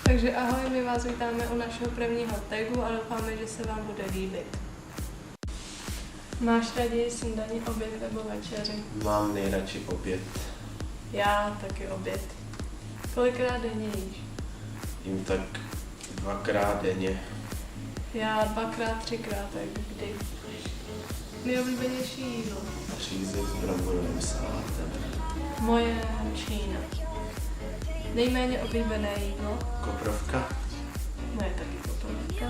Takže ahoj, my vás vítáme u našeho prvního tagu a doufáme, že se vám bude líbit. Máš raději snídaní, oběd nebo večeři? Mám nejradši oběd. Já taky oběd. Kolikrát denně jíš? Jím tak 2krát denně. Já 2x, 3x, tak kdy? Nejoblíbenější jídlo? Řízek s bramborovým salátem. Moje Čína. Nejméně oblíbené jídlo? Koprovka. Moje taky koprovka.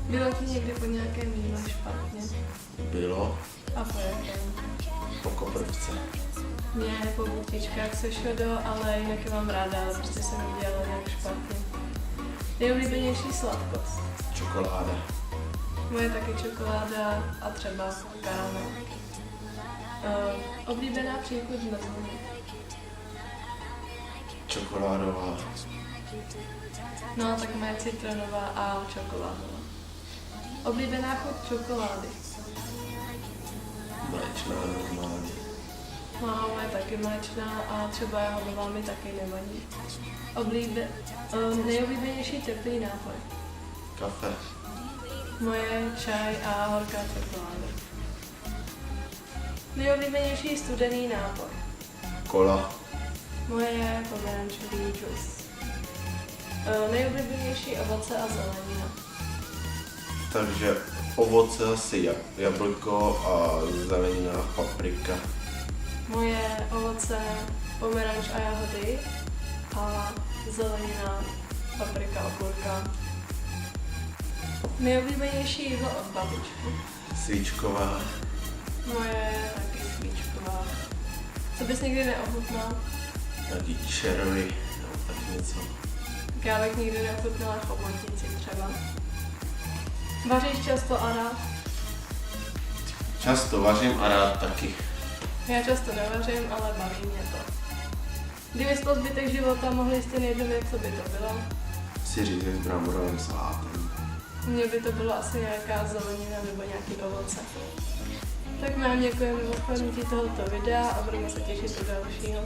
Bylo ti někdy po nějakém jídle špatně? Bylo A po jakém? po koprovce. Mě po buchtičkách se švedo, ale jinak je mám ráda, ale prostě se mi dělalo nějak špatně. Nejoblíbenější sladkost? Čokoláda. Moje taky čokoláda a třeba karamel. Oblíbená příchuť zmrzliny? Čokoládová. No, tak moje citronová a čokoládová. Oblíbená chuť čokolády? Mléčná normálně. No, moje taky mléčná a třeba jahodová mi taky nevadí. Nejoblíbenější teplý nápoj? Kafe. Moje čaj a horká čokoláda. Nejoblíbenější studený nápoj? Kola. Moje pomerančový džus. Nejoblíbenější ovoce a zelenina? Takže ovoce asi jablko a zelenina paprika. Moje ovoce, pomeranč a jahody a zelenina, paprika a okurka. Nejoblíbenější jídlo od babičky? Svíčková. Moje taky svíčková. Co bys nikdy neochutnal? Taky červy. No, tak něco. Tak já bych nikdy neochutnala chobotnici třeba. Vaříš často a rád? Často vařím a rád taky. Já často nevařím, ale baví mě to. Kdyby spal zbytek života, mohli jste nejdovědět, co by to bylo? Si řízek s bramborovým salátem. Mně by to bylo asi nějaká zelenina nebo nějaký ovoce. Tak vám děkujeme za slednutí tohoto videa a budeme se těšit do dalšího.